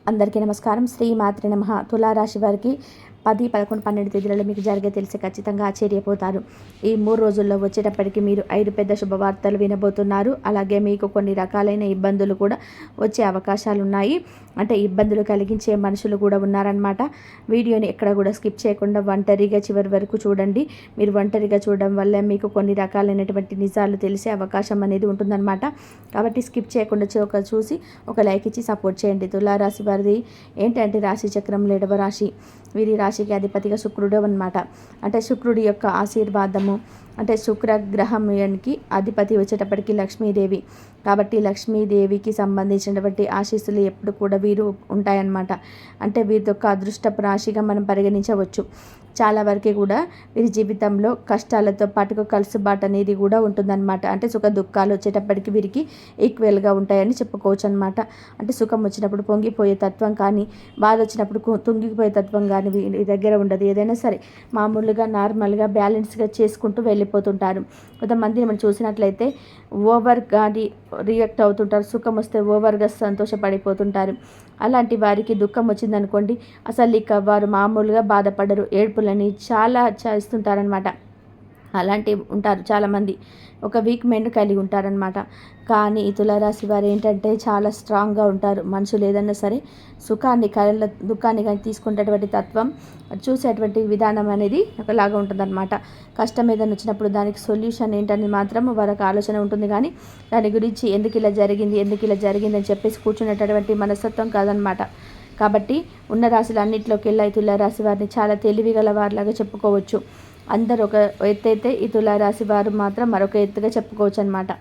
అందరికీ నమస్కారం. శ్రీ మాత్రే నమః. తులారాశి వారికి 10, 11, 12 తేదీలలో మీకు జరిగే తెలిసి ఖచ్చితంగా ఆశ్చర్యపోతారు. ఈ 3 రోజుల్లో వచ్చేటప్పటికి మీరు 5 పెద్ద శుభవార్తలు వినబోతున్నారు. అలాగే మీకు కొన్ని రకాలైన ఇబ్బందులు కూడా వచ్చే అవకాశాలు ఉన్నాయి. అంటే ఇబ్బందులు కలిగించే మనుషులు కూడా ఉన్నారనమాట. వీడియోని ఎక్కడ కూడా స్కిప్ చేయకుండా ఒంటరిగా చివరి వరకు చూడండి. మీరు ఒంటరిగా చూడడం వల్ల మీకు కొన్ని రకాలైనటువంటి నిజాలు తెలిసే అవకాశం అనేది ఉంటుందన్నమాట. కాబట్టి స్కిప్ చేయకుండా చూసి ఒక లైక్ ఇచ్చి సపోర్ట్ చేయండి. తులారాశి వారిది ఏంటంటే రాశి చక్రంలో 7వ రాశి. వీరి రాశికి అధిపతిగా శుక్రుడు అన్నమాట. అంటే శుక్రుడి యొక్క ఆశీర్వాదము, అంటే శుక్రగ్రహానికి అధిపతి వచ్చేటప్పటికి లక్ష్మీదేవి. కాబట్టి లక్ష్మీదేవికి సంబంధించినటువంటి ఆశీస్సులు ఎప్పుడు కూడా వీరు ఉంటాయన్నమాట. అంటే వీరి యొక్క అదృష్టపు రాశిగా మనం పరిగణించవచ్చు. చాలా వరకు కూడా వీరి జీవితంలో కష్టాలతో పాటుగా కలుసుబాటు అనేది కూడా ఉంటుందన్నమాట. అంటే సుఖ దుఃఖాలు వచ్చేటప్పటికి వీరికి ఈక్వల్గా ఉంటాయని చెప్పుకోవచ్చు అనమాట. అంటే సుఖం వచ్చినప్పుడు పొంగిపోయే తత్వం కానీ, బాధ వచ్చినప్పుడు తుంగిపోయే తత్వం కానీ వీరి దగ్గర ఉండదు. ఏదైనా సరే మామూలుగా నార్మల్గా బ్యాలెన్స్గా చేసుకుంటూ వెళ్ళిపోతుంటారు. కొంతమందిని మనం చూసినట్లయితే ఓవర్గా రియాక్ట్ అవుతుంటారు. సుఖం వస్తే ఓవర్గా సంతోషపడిపోతుంటారు. అలాంటి వారికి దుఃఖం వచ్చిందనుకోండి, అసలు ఇక వారు మామూలుగా బాధపడరు. ఏడుపులని చాలా చేస్తుంటారనమాట. అలాంటివి ఉంటారు చాలామంది. ఒక వీక్ మైండ్ కలిగి ఉంటారనమాట. కానీ ఈ తులారాశి వారు ఏంటంటే చాలా స్ట్రాంగ్గా ఉంటారు. మనుషులు ఏదన్నా సరే సుఖాన్ని దుఃఖాన్ని కానీ తీసుకునేటువంటి తత్వం, చూసేటువంటి విధానం అనేది ఒకలాగా ఉంటుందన్నమాట. కష్టం ఏదైనా వచ్చినప్పుడు దానికి సొల్యూషన్ ఏంటని మాత్రం వారికి ఆలోచన ఉంటుంది. కానీ దాని గురించి ఎందుకు ఇలా జరిగింది అని చెప్పేసి కూర్చునేటటువంటి మనస్తత్వం కాదనమాట. కాబట్టి ఉన్న రాశులు అన్నింటిలోకి వెళ్ళి తులారాశి వారిని చాలా తెలివిగల వారిలాగా చెప్పుకోవచ్చు. అందరు ఒక ఎత్తైతే ఈ తులారాశి వారు మాత్రం మరొక ఎత్తుగా చెప్పుకోవచ్చు అనమాట.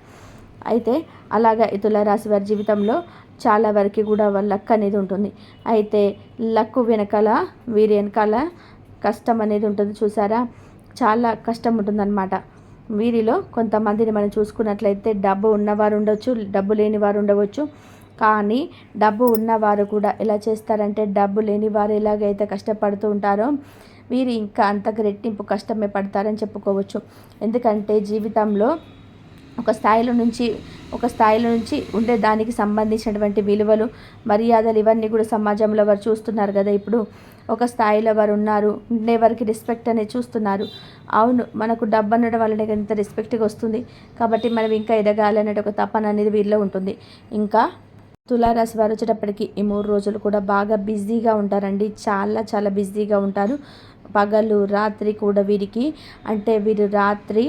అయితే అలాగా ఈ తులారాశి వారి జీవితంలో చాలా వరకు కూడా వాళ్ళ లక్ అనేది ఉంటుంది. అయితే లక్ వెనకాల వీరి వెనకాల కష్టం అనేది ఉంటుంది. చూసారా, చాలా కష్టం ఉంటుందన్నమాట. వీరిలో కొంతమందిని మనం చూసుకున్నట్లయితే డబ్బు ఉన్నవారు ఉండొచ్చు, డబ్బు లేని వారు ఉండవచ్చు. కానీ డబ్బు ఉన్నవారు కూడా ఎలా చేస్తారంటే, డబ్బు లేని వారు ఎలాగైతే కష్టపడుతూ ఉంటారో వీరు ఇంకా అంతకు రెట్టింపు కష్టమే పడతారని చెప్పుకోవచ్చు. ఎందుకంటే జీవితంలో ఒక స్థాయిలో నుంచి ఉండే దానికి సంబంధించినటువంటి విలువలు, మర్యాదలు ఇవన్నీ కూడా సమాజంలో వారు చూస్తున్నారు కదా. ఇప్పుడు ఒక స్థాయిలో వారు ఉన్నారు, ఉండేవారికి రెస్పెక్ట్ అనేది చూస్తున్నారు. అవును, మనకు డబ్బు అనడం వల్లనే ఎంత రెస్పెక్ట్గా వస్తుంది. కాబట్టి మనం ఇంకా ఎదగాలి అనే ఒక తపన అనేది వీరిలో ఉంటుంది. ఇంకా తులారాశి వారు వచ్చేటప్పటికి ఈ 3 రోజులు కూడా బాగా బిజీగా ఉంటారండి. చాలా చాలా బిజీగా ఉంటారు. పగలు రాత్రి కూడా వీరికి, అంటే వీరు రాత్రి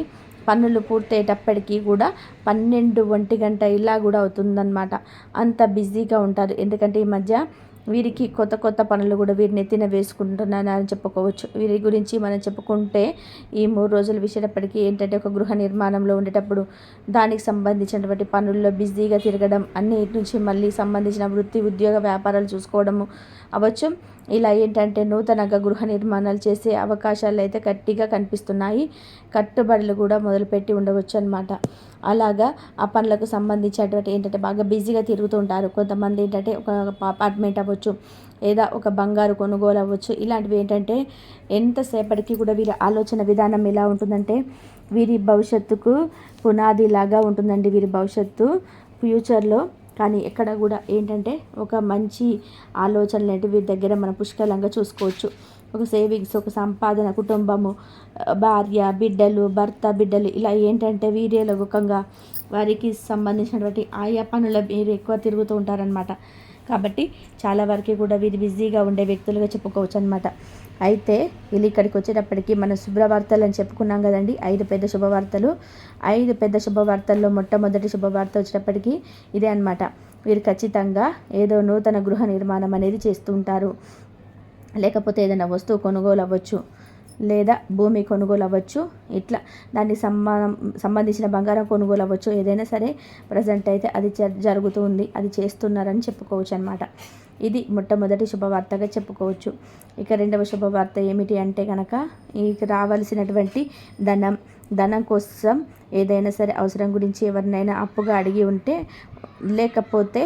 పనులు పూర్తయ్యేటప్పటికీ కూడా 12, 1 గంట ఇలా కూడా అవుతుందన్నమాట. అంత బిజీగా ఉంటారు. ఎందుకంటే ఈ మధ్య వీరికి కొత్త పనులు కూడా వీరిని ఎత్తిన వేసుకుంటున్నారని చెప్పుకోవచ్చు. వీరి గురించి మనం చెప్పుకుంటే ఈ 3 రోజులు విషయప్పటికీ ఏంటంటే ఒక గృహ నిర్మాణంలో ఉండేటప్పుడు దానికి సంబంధించినటువంటి పనుల్లో బిజీగా తిరగడం, అన్నిటి నుంచి మళ్ళీ సంబంధించిన వృత్తి ఉద్యోగ వ్యాపారాలు చూసుకోవడము అవ్వచ్చు. ఇలా ఏంటంటే నూతనంగా గృహ నిర్మాణాలు చేసే అవకాశాలు అయితే గట్టిగా కనిపిస్తున్నాయి. కట్టుబడులు కూడా మొదలుపెట్టి ఉండవచ్చు అనమాట. అలాగా ఆ పనులకు సంబంధించినటువంటి ఏంటంటే బాగా బిజీగా తిరుగుతూ ఉంటారు. కొంతమంది ఏంటంటే ఒక అపార్ట్మెంట్ అవ్వచ్చు, లేదా ఒక బంగారు కొనుగోలు అవ్వచ్చు. ఇలాంటివి ఏంటంటే ఎంతసేపటికి కూడా వీరి ఆలోచన విధానం ఎలా ఉంటుందంటే వీరి భవిష్యత్తుకు పునాదిలాగా ఉంటుందండి. వీరి భవిష్యత్తు ఫ్యూచర్లో కానీ ఎక్కడ కూడా ఏంటంటే ఒక మంచి ఆలోచనలు అంటే వీరి దగ్గర మనం పుష్కలంగా చూసుకోవచ్చు. ఒక సేవింగ్స్, ఒక సంపాదన, కుటుంబము, భార్య, బిడ్డలు, భర్త, బిడ్డలు ఇలా ఏంటంటే వీరిలో ముఖంగా వారికి సంబంధించినటువంటి ఆయా పనుల వీరు ఎక్కువ తిరుగుతూ ఉంటారనమాట. కాబట్టి చాలా వరకు కూడా వీరు బిజీగా ఉండే వ్యక్తులుగా చెప్పుకోవచ్చు అనమాట. అయితే వీళ్ళు ఇక్కడికి వచ్చేటప్పటికి మన శుభవార్తలు అని చెప్పుకున్నాం కదండి. 5 పెద్ద శుభవార్తలు. 5 పెద్ద శుభవార్తల్లో మొట్టమొదటి శుభవార్త వచ్చేటప్పటికి ఇదే అనమాట. వీరు ఖచ్చితంగా ఏదో నూతన గృహ నిర్మాణం అనేది చేస్తూ ఉంటారు. లేకపోతే ఏదైనా వస్తువు కొనుగోలు అవ్వచ్చు, లేదా భూమి కొనుగోలు అవ్వచ్చు. ఇట్లా దానికి సంబంధించిన బంగారం కొనుగోలు అవ్వచ్చు. ఏదైనా సరే ప్రజెంట్ అయితే అది జరుగుతుంది, అది చేస్తున్నారని చెప్పుకోవచ్చు అనమాట. ఇది మొట్టమొదటి శుభవార్తగా చెప్పుకోవచ్చు. ఇక రెండవ శుభవార్త ఏమిటి అంటే కనుక ఇక రావాల్సినటువంటి ధనం కోసం ఏదైనా సరే అవసరం గురించి ఎవరినైనా అప్పుగా అడిగి ఉంటే, లేకపోతే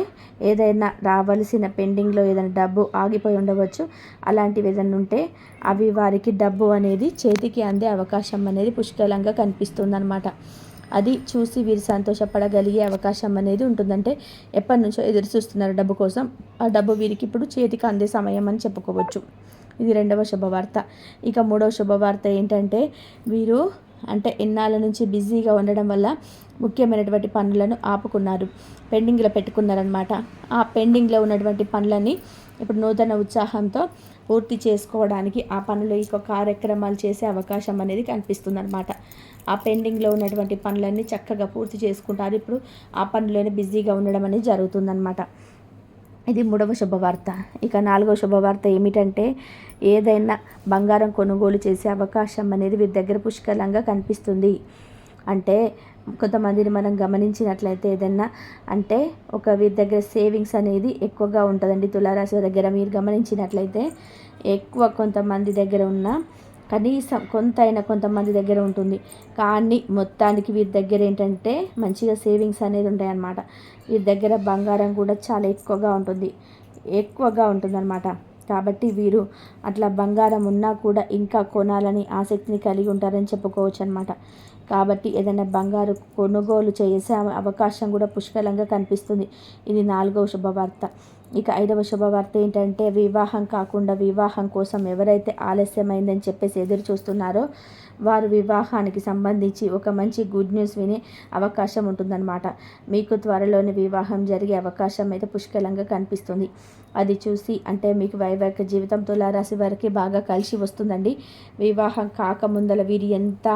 ఏదైనా రావాల్సిన పెండింగ్లో ఏదైనా డబ్బు ఆగిపోయి ఉండవచ్చు. అలాంటివి ఏదైనా ఉంటే అవి వారికి డబ్బు అనేది చేతికి అందే అవకాశం అనేది పుష్కలంగా కనిపిస్తుందన్నమాట. అది చూసి వీరు సంతోషపడగలిగే అవకాశం అనేది ఉంటుందంటే ఎప్పటి నుంచో ఎదురు చూస్తున్నారు డబ్బు కోసం, ఆ డబ్బు వీరికి ఇప్పుడు చేతికి అందే సమయం అని చెప్పుకోవచ్చు. ఇది రెండవ శుభవార్త. ఇక మూడవ శుభవార్త ఏంటంటే వీరు అంటే ఇన్నాళ్ళ నుంచి బిజీగా ఉండడం వల్ల ముఖ్యమైనటువంటి పనులను ఆపుకున్నారు, పెండింగ్లో పెట్టుకున్నారనమాట. ఆ పెండింగ్లో ఉన్నటువంటి పనులని ఇప్పుడు నూతన ఉత్సాహంతో పూర్తి చేసుకోవడానికి ఆ పనులు ఇక కార్యక్రమాలు చేసే అవకాశం అనేది కనిపిస్తుందన్నమాట. ఆ పెండింగ్లో ఉన్నటువంటి పనులన్నీ చక్కగా పూర్తి చేసుకుంటారు. ఇప్పుడు ఆ పనులోనే బిజీగా ఉండడం అనేది జరుగుతుందన్నమాట. ఇది మూడవ శుభవార్త. ఇక నాలుగవ శుభవార్త ఏమిటంటే ఏదైనా బంగారం కొనుగోలు చేసే అవకాశం అనేది వీరి దగ్గర పుష్కలంగా కనిపిస్తుంది. అంటే కొంతమందిని మనం గమనించినట్లయితే ఏదైనా అంటే వీరి దగ్గర సేవింగ్స్ అనేది ఎక్కువగా ఉంటుందండి. తులారాశి దగ్గర మీరు గమనించినట్లయితే ఎక్కువ కొంతమంది దగ్గర ఉన్న కనీసం కొంతమంది దగ్గర ఉంటుంది, కానీ మొత్తానికి వీరి దగ్గర ఏంటంటే మంచిగా సేవింగ్స్ అనేది ఉంటాయన్నమాట. వీరి దగ్గర బంగారం కూడా చాలా ఎక్కువగా ఉంటుందన్నమాట. కాబట్టి వీరు అట్లా బంగారం ఉన్నా కూడా ఇంకా కొనాలని ఆసక్తిని కలిగి ఉంటారని చెప్పుకోవచ్చు అనమాట. కాబట్టి ఏదైనా బంగారు కొనుగోలు చేసే అవకాశం కూడా పుష్కలంగా కనిపిస్తుంది. ఇది నాలుగవ శుభవార్త. ఇక ఐదవ శుభవార్త ఏంటంటే వివాహం కాకుండా వివాహం కోసం ఎవరైతే ఆలస్యమైందని చెప్పేసి ఎదురు చూస్తున్నారో వారు వివాహానికి సంబంధించి ఒక మంచి గుడ్ న్యూస్ వినే అవకాశం ఉంటుందన్నమాట. మీకు త్వరలోనే వివాహం జరిగే అవకాశం అయితే పుష్కలంగా కనిపిస్తుంది. అది చూసి అంటే మీకు వైవాహిక జీవితం తులారాశి వారికి బాగా కలిసి వస్తుందండి. వివాహం కాకముందల వీరు ఎంత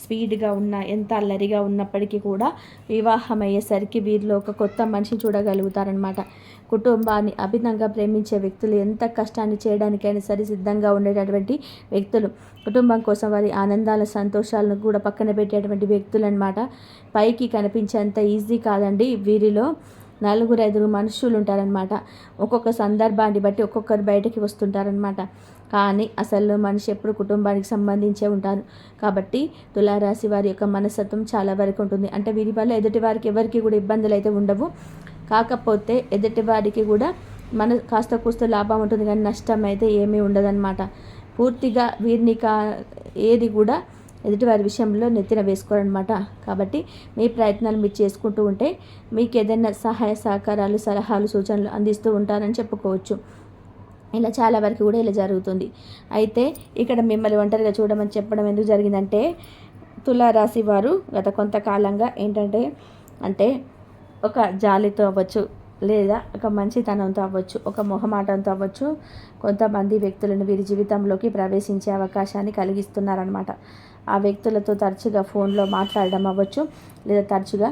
స్పీడ్గా ఉన్నా ఎంత అల్లరిగా ఉన్నప్పటికీ కూడా వివాహం అయ్యేసరికి వీరిలో ఒక కొత్త మనిషిని చూడగలుగుతారనమాట. కుటుంబాన్ని అభినంగా ప్రేమించే వ్యక్తులు, ఎంత కష్టాన్ని చేయడానికైనా సరే సిద్ధంగా ఉండేటటువంటి వ్యక్తులు, కుటుంబం కోసం వారి ఆనందాల సంతోషాలను కూడా పక్కన పెట్టేటువంటి వ్యక్తులు అనమాట. పైకి కనిపించేంత ఈజీ కాదండి. వీరిలో 4-5 మనుషులు ఉంటారనమాట. ఒక్కొక్క సందర్భాన్ని బట్టి ఒక్కొక్కరు బయటకి వస్తుంటారనమాట. కానీ అసలు మనిషి ఎప్పుడు కుటుంబానికి సంబంధించే ఉంటారు. కాబట్టి తులారాశి వారి యొక్క మనస్తత్వం చాలా వరకు ఉంటుంది. అంటే వీరి వల్ల ఎదుటి వారికి ఎవరికి కూడా ఇబ్బందులు అయితే ఉండవు. కాకపోతే ఎదుటి వారికి కూడా కాస్త కూస్త లాభం ఉంటుంది, కానీ నష్టం అయితే ఏమీ ఉండదన్నమాట. పూర్తిగా వీరిని ఏది కూడా ఎదుటివారి విషయంలో నెత్తిన వేసుకోరనమాట. కాబట్టి మీ ప్రయత్నాలు మీరు చేసుకుంటూ ఉంటే మీకు ఏదైనా సహాయ సహకారాలు, సలహాలు, సూచనలు అందిస్తూ ఉంటారని చెప్పుకోవచ్చు. ఇలా చాలా వరకు కూడా ఇలా జరుగుతుంది. అయితే ఇక్కడ మిమ్మల్ని ఒంటరిగా చూడమని చెప్పడం ఎందుకు జరిగిందంటే తులారాశి వారు గత కొంతకాలంగా ఏంటంటే అంటే ఒక జాలితో అవ్వచ్చు, లేదా ఒక మంచితనంతో అవ్వచ్చు, ఒక మొహమాటంతో అవ్వచ్చు, కొంతమంది వ్యక్తులను వీరి జీవితంలోకి ప్రవేశించే అవకాశాన్ని కలిగిస్తున్నారనమాట. ఆ వ్యక్తులతో తరచుగా ఫోన్లో మాట్లాడడం అవ్వచ్చు, లేదా తరచుగా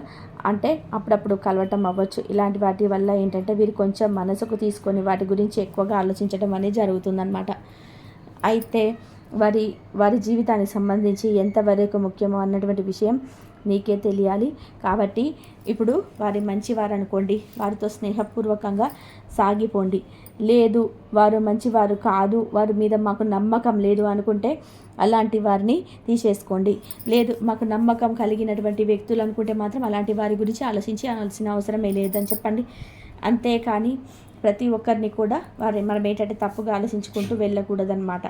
అంటే అప్పుడప్పుడు కలవటం అవ్వచ్చు. ఇలాంటి వాటి వల్ల ఏంటంటే వీరు కొంచెం మనసుకు తీసుకొని వాటి గురించి ఎక్కువగా ఆలోచించడం అనేది జరుగుతుందన్నమాట. అయితే వారి జీవితానికి సంబంధించి ఎంతవరకు ముఖ్యమో అన్నటువంటి విషయం నీకే తెలియాలి. కాబట్టి ఇప్పుడు వారి మంచివారు అనుకోండి, వారితో స్నేహపూర్వకంగా సాగిపోండి. లేదు వారు మంచివారు కాదు, వారి మీద మాకు నమ్మకం లేదు అనుకుంటే అలాంటి వారిని తీసేసుకోండి. లేదు మాకు నమ్మకం కలిగినటువంటి వ్యక్తులు అనుకుంటే మాత్రం అలాంటి వారి గురించి ఆలోచించాల్సిన అవసరమే లేదని చెప్పండి. అంతేకాని ప్రతి ఒక్కరిని కూడా మనం ఏంటంటే తప్పుగా ఆలోచించుకుంటూ వెళ్ళకూడదన్నమాట.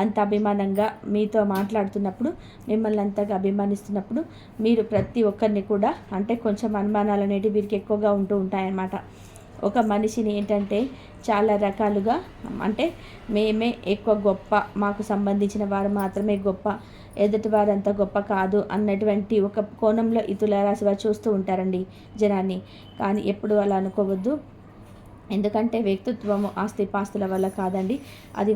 అంత అభిమానంగా మీతో మాట్లాడుతున్నప్పుడు, మిమ్మల్ని అంతగా అభిమానిస్తున్నప్పుడు మీరు ప్రతి ఒక్కరిని కూడా అంటే కొంచెం అనుమానాలు అనేవి వీరికి ఎక్కువగా ఉంటూ ఉంటాయన్నమాట. ఒక మనిషిని ఏంటంటే చాలా రకాలుగా అంటే మేమే ఎక్కువ గొప్ప, మాకు సంబంధించిన వారు మాత్రమే గొప్ప, ఎదుటి వారంతా గొప్ప కాదు అన్నటువంటి ఒక కోణంలో ఈ తులారాశి వారు చూస్తూ ఉంటారండి జనాన్ని. కానీ ఎప్పుడు అలా అనుకోవద్దు. ఎందుకంటే వ్యక్తిత్వము ఆస్తిపాస్తుల వల్ల కాదండి, అది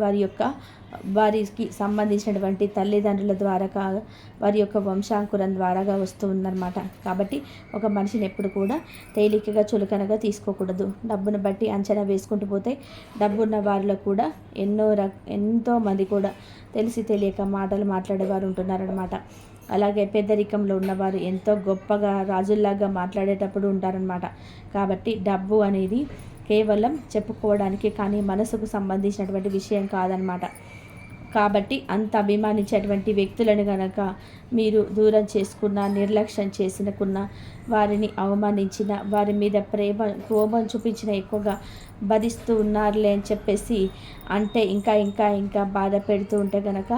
వారికి సంబంధించినటువంటి తల్లిదండ్రుల ద్వారా వారి యొక్క వంశాంకురం ద్వారాగా వస్తూ ఉందన్నమాట. కాబట్టి ఒక మనిషిని ఎప్పుడు కూడా తేలికగా చులకనగా తీసుకోకూడదు. డబ్బును బట్టి అంచనా వేసుకుంటూ పోతే డబ్బున్న వారిలో కూడా ఎంతో మంది కూడా తెలిసి తెలియక మాటలు మాట్లాడేవారు ఉంటున్నారనమాట. అలాగే పేదరికంలో ఉన్నవారు ఎంతో గొప్పగా రాజుల్లాగా మాట్లాడేటప్పుడు ఉంటారనమాట. కాబట్టి డబ్బు అనేది కేవలం చెప్పుకోవడానికి కానీ మనసుకు సంబంధించినటువంటి విషయం కాదనమాట. కాబట్టి అంత అభిమానించేటువంటి వ్యక్తులను కనుక మీరు దూరం చేసుకున్న, నిర్లక్ష్యం చేసినకున్న, వారిని అవమానించిన, వారి మీద కోపం చూపించిన, ఎక్కువగా భరిస్తూ ఉన్నారులే అని చెప్పేసి అంటే ఇంకా ఇంకా ఇంకా బాధ పెడుతూ ఉంటే కనుక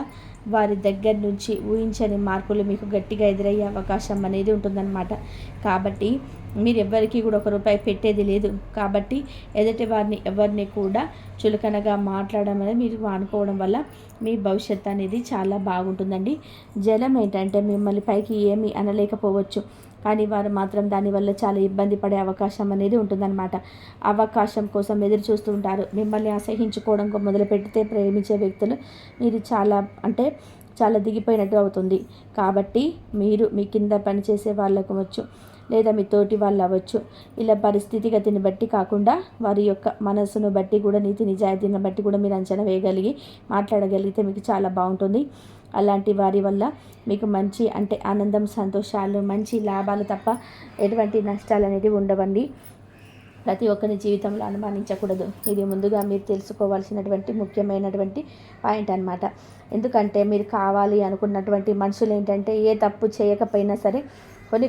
వారి దగ్గర నుంచి ఊహించని మార్పులు మీకు గట్టిగా ఎదురయ్యే అవకాశం అనేది ఉంటుందన్నమాట. కాబట్టి మీరు ఎవ్వరికీ కూడా ₹1 పెట్టేది లేదు. కాబట్టి ఎదుటి వారిని ఎవరిని కూడా చులకనగా మాట్లాడడం అనేది మీరు మానుకోవడం వల్ల మీ భవిష్యత్తు అనేది చాలా బాగుంటుందండి. జనం ఏంటంటే మిమ్మల్ని పైకి ఏమీ అనలేకపోవచ్చు, కానీ వారు మాత్రం దానివల్ల చాలా ఇబ్బంది పడే అవకాశం అనేది ఉంటుందన్నమాట. అవకాశం కోసం ఎదురు చూస్తూ ఉంటారు. మిమ్మల్ని అసహించుకోవడం మొదలుపెడితే ప్రేమించే వ్యక్తులు మీరు చాలా దిగిపోయినట్టు అవుతుంది. కాబట్టి మీరు మీ కింద పనిచేసే వాళ్ళకు అవ్వచ్చు, లేదా మీ తోటి వాళ్ళు అవ్వచ్చు, ఇలా పరిస్థితిగతిని బట్టి కాకుండా వారి యొక్క మనసును బట్టి కూడా, నీతి నిజాయితీని బట్టి కూడా మీరు అంచనా వేయగలిగి మాట్లాడగలిగితే మీకు చాలా బాగుంటుంది. అలాంటి వారి వల్ల మీకు మంచి ఆనందం, సంతోషాలు, మంచి లాభాలు తప్ప ఎటువంటి నష్టాలు అనేది ఉండవండి. ప్రతి ఒక్కరి జీవితంలో అనుమానించకూడదు. ఇది ముందుగా మీరు తెలుసుకోవాల్సినటువంటి ముఖ్యమైనటువంటి పాయింట్ అన్నమాట. ఎందుకంటే మీరు కావాలి అనుకున్నటువంటి మనుషులు ఏంటంటే ఏ తప్పు చేయకపోయినా సరే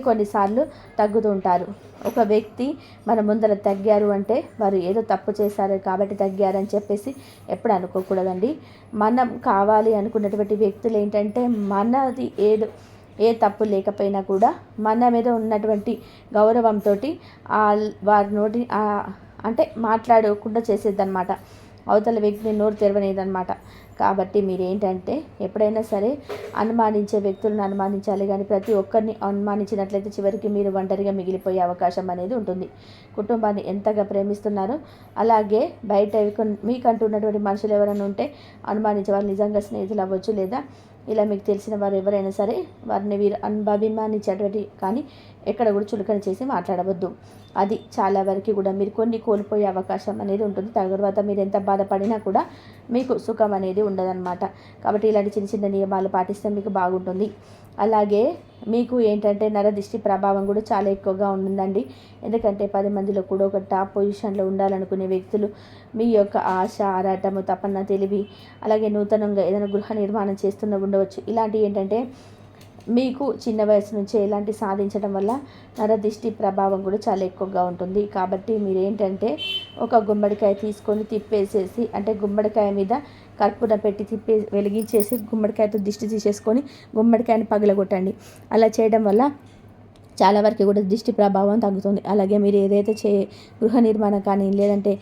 కొన్నిసార్లు తగ్గుతూ ఉంటారు. ఒక వ్యక్తి మన ముందర తగ్గారు అంటే వారు ఏదో తప్పు చేశారు కాబట్టి తగ్గారని చెప్పేసి ఎప్పుడు అనుకోకూడదండి. మనం కావాలి అనుకున్నటువంటి వ్యక్తులు ఏంటంటే మనది ఏ తప్పు లేకపోయినా కూడా మన మీద ఉన్నటువంటి గౌరవంతో వారి నోటి మాట్లాడకుండా చేసేదన్నమాట. అవతల వ్యక్తిని నోరు తెరవనేదన్నమాట. కాబట్టి మీరేంటంటే ఎప్పుడైనా సరే అనుమానించే వ్యక్తులను అనుమానించాలి, కానీ ప్రతి ఒక్కరిని అనుమానించినట్లయితే చివరికి మీరు ఒంటరిగా మిగిలిపోయే అవకాశం అనేది ఉంటుంది. కుటుంబాన్ని ఎంతగా ప్రేమిస్తున్నారో అలాగే బయట మీకంటూ ఉన్నటువంటి మనుషులు ఎవరైనా ఉంటే అనుమానించే వాళ్ళు నిజంగా స్నేహితులు అవ్వచ్చు, లేదా ఇలా మీకు తెలిసిన వారు ఎవరైనా సరే వారిని వీరు అభిమానించేటువంటి కానీ ఎక్కడ కూడా చులకన చేసి మాట్లాడవద్దు. అది చాలా వరకు కూడా మీరు కొన్ని కోల్పోయే అవకాశం అనేది ఉంటుంది. తర్వాత మీరు ఎంత బాధపడినా కూడా మీకు సుఖం అనేది ఉండదన్నమాట. కాబట్టి ఇలాంటి చిన్న చిన్న నియమాలు పాటిస్తే మీకు బాగుంటుంది. అలాగే మీకు ఏంటంటే నరదిష్టి ప్రభావం కూడా చాలా ఎక్కువగా ఉంటుందండి. ఎందుకంటే 10 మందిలో కూడా ఒక టాప్ పొజిషన్లో ఉండాలనుకునే వ్యక్తులు మీ యొక్క ఆశ, ఆరాటము, తపన, తెలివి, అలాగే నూతనంగా ఏదైనా గృహ నిర్మాణం చేస్తున్న ఉండవచ్చు. ఇలాంటివి ఏంటంటే మీకు చిన్న వయసు నుంచే ఇలాంటి సాధించడం వల్ల నరదిష్టి ప్రభావం కూడా చాలా ఎక్కువగా ఉంటుంది. కాబట్టి మీరేంటంటే ఒక గుమ్మడికాయ తీసుకొని తిప్పేసేసి గుమ్మడికాయ మీద కర్పూరం పెట్టి వెలిగించేసి గుమ్మడికాయతో దిష్టి తీసేసుకొని గుమ్మడికాయని పగలగొట్టండి. అలా చేయడం వల్ల చాలా వరకు కూడా దిష్టి ప్రభావం తగ్గుతుంది. అలాగే మీరు ఏదైతే గృహ నిర్మాణం కానీ లేదంటే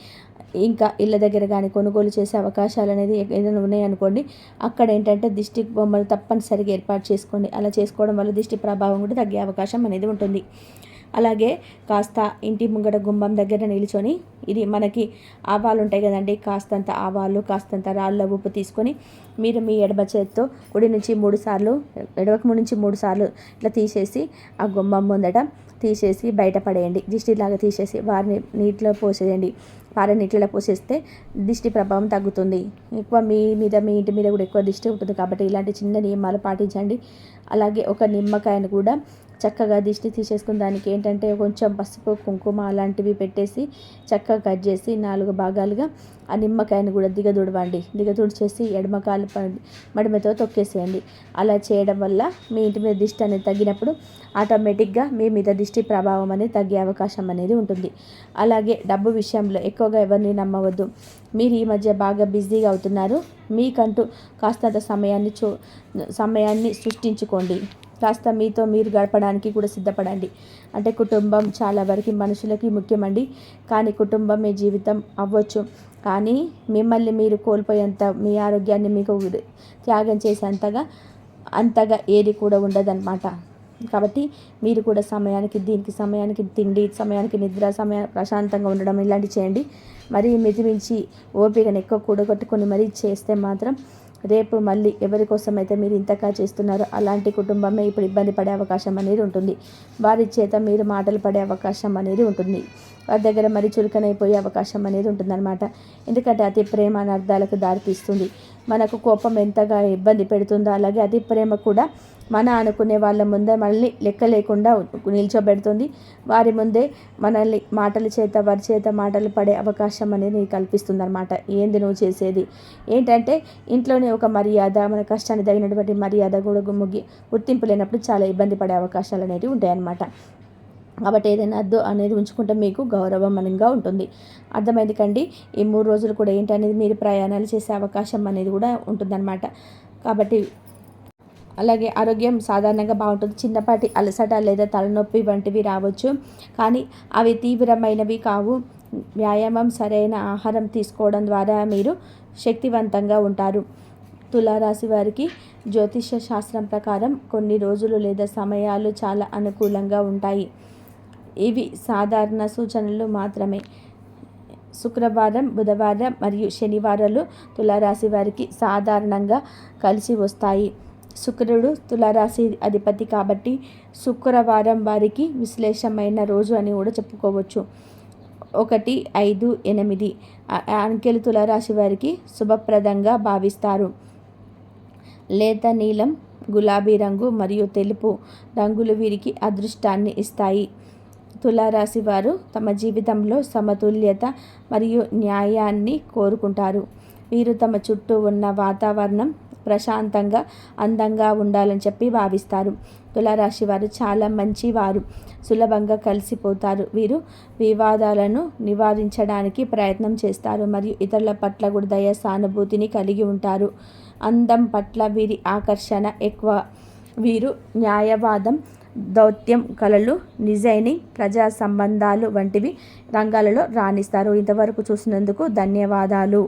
ఇంకా ఇళ్ళ దగ్గర కానీ కొనుగోలు చేసే అవకాశాలు అనేది ఏదైనా ఉన్నాయనుకోండి, అక్కడ ఏంటంటే దిష్టి బొమ్మలు తప్పనిసరిగా ఏర్పాటు చేసుకోండి. అలా చేసుకోవడం వల్ల దిష్టి ప్రభావం కూడా తగ్గే అవకాశం అనేది ఉంటుంది. అలాగే కాస్త ఇంటి ముంగట గుమ్మం దగ్గర నిల్చొని, ఇది మనకి ఆవాలు ఉంటాయి కదండి, కాస్తంత ఆవాలు, కాస్తంత రాళ్ళ ఉప్పు తీసుకొని మీరు మీ ఎడమ చేత్తో కుడి నుంచి 3 సార్లు, ఎడమకు నుంచి 3 సార్లు ఇట్లా తీసేసి ఆ గుమ్మం ముందట తీసేసి బయటపడేయండి. దిష్టిలాగా తీసేసి వారిని నీటిలో పోసేయండి. వారిని నీటిలో పోసేస్తే దిష్టి ప్రభావం తగ్గుతుంది. ఎక్కువ మీ ఇంటి మీద కూడా ఎక్కువ దిష్టి ఉంటుంది. కాబట్టి ఇలాంటి చిన్న నియమాలు పాటించండి. అలాగే ఒక నిమ్మకాయను కూడా చక్కగా దిష్టి తీసేసుకుని దానికి ఏంటంటే కొంచెం పసుపు, కుంకుమ అలాంటివి పెట్టేసి చక్కగా కట్ చేసి 4 భాగాలుగా ఆ నిమ్మకాయను కూడా దిగదుడిచేసి ఎడమకాలు మడిమతో తొక్కేసేయండి. అలా చేయడం వల్ల మీ ఇంటి మీద దిష్టి అనేది తగ్గినప్పుడు ఆటోమేటిక్గా మీ మీద దిష్టి ప్రభావం అనేది తగ్గే అవకాశం అనేది ఉంటుంది. అలాగే డబ్బు విషయంలో ఎక్కువగా ఎవరిని నమ్మవద్దు. మీరు ఈ మధ్య బాగా బిజీగా అవుతున్నారు. మీకంటూ కాస్తంత సమయాన్ని సృష్టించుకోండి. కాస్త మీతో మీరు గడపడానికి కూడా సిద్ధపడండి. కుటుంబం చాలా వరకు మనుషులకి ముఖ్యమండి. కానీ కుటుంబం మీ జీవితం అవ్వచ్చు, కానీ మిమ్మల్ని మీరు కోల్పోయేంత, మీ ఆరోగ్యాన్ని మీకు త్యాగం అంతగా ఏది కూడా ఉండదన్నమాట. కాబట్టి మీరు కూడా సమయానికి తిండి, సమయానికి నిద్ర, ప్రశాంతంగా ఉండడం ఇలాంటివి చేయండి. మరీ మితిమించి ఓపికను ఎక్కువ కూడగొట్టుకొని మరీ చేస్తే మాత్రం రేపు మళ్ళీ ఎవరి కోసమైతే మీరు ఇంతగా చేస్తున్నారో అలాంటి కుటుంబమే ఇప్పుడు ఇబ్బంది పడే అవకాశం అనేది ఉంటుంది. వారి చేత మీరు మాటలు పడే అవకాశం అనేది ఉంటుంది. వారి దగ్గర మరి చులకనైపోయే అవకాశం అనేది ఉంటుందన్నమాట. ఎందుకంటే అతి ప్రేమ అనర్థాలకు దారితీస్తుంది. మనకు కోపం ఎంతగా ఇబ్బంది పెడుతుందో అలాగే అతి ప్రేమ కూడా మన అనుకునే వాళ్ళ ముందే మనల్ని లెక్క లేకుండా నిల్చోబెడుతుంది. వారి ముందే మనల్ని వారి చేత మాటలు పడే అవకాశం అనేది కల్పిస్తుంది అనమాట. ఏంది నువ్వు చేసేది ఏంటంటే ఇంట్లోనే ఒక మర్యాద, మన కష్టాన్ని తగినటువంటి మర్యాద కూడా గుర్తింపు లేనప్పుడు చాలా ఇబ్బంది పడే అవకాశాలు అనేవి ఉంటాయి అన్నమాట. కాబట్టి ఏదైనా అద్దు అనేది ఉంచుకుంటే మీకు గౌరవమనంగా ఉంటుంది. అర్థమైంది కండి. ఈ 3 రోజులు కూడా ఏంటనేది మీరు ప్రయాణాలు చేసే అవకాశం అనేది కూడా ఉంటుందన్నమాట. కాబట్టి అలాగే ఆరోగ్యం సాధారణంగా బాగుంటుంది. చిన్నపాటి అలసట లేదా తలనొప్పి వంటివి రావచ్చు, కానీ అవి తీవ్రమైనవి కావు. వ్యాయామం, సరైన ఆహారం తీసుకోవడం ద్వారా మీరు శక్తివంతంగా ఉంటారు. తులారాశి వారికి జ్యోతిష శాస్త్రం ప్రకారం కొన్ని రోజులు లేదా సమయాలు చాలా అనుకూలంగా ఉంటాయి. ఇవి సాధారణ సూచనలు మాత్రమే. శుక్రవారం, బుధవారం మరియు శనివారాలు తులారాశి వారికి సాధారణంగా కలిసి వస్తాయి. శుక్రుడు తులారాశి అధిపతి కాబట్టి శుక్రవారం వారికి విశ్లేషమైన రోజు అని కూడా చెప్పుకోవచ్చు. 1, 5, 8 అంకెలు తులారాశి వారికి శుభప్రదంగా భావిస్తారు. లేత నీలం, గులాబీ రంగు మరియు తెలుపు రంగులు వీరికి అదృష్టాన్ని ఇస్తాయి. తులారాశి వారు తమ జీవితంలో సమతుల్యత మరియు న్యాయాన్ని కోరుకుంటారు. వీరు తమ చుట్టూ ఉన్న వాతావరణం ప్రశాంతంగా, అందంగా ఉండాలని చెప్పి భావిస్తారు. తులారాశి వారు చాలా మంచివారు, సులభంగా కలిసిపోతారు. వీరు వివాదాలను నివారించడానికి ప్రయత్నం చేస్తారు మరియు ఇతరుల పట్ల కూడా దయ, సానుభూతిని కలిగి ఉంటారు. అందం పట్ల వీరి ఆకర్షణ ఎక్కువ. వీరు న్యాయవాదం, దౌత్యం, కళలు, డిజైనింగ్, ప్రజా సంబంధాలు వంటివి రంగాలలో రాణిస్తారు. ఇంతవరకు చూసినందుకు ధన్యవాదాలు.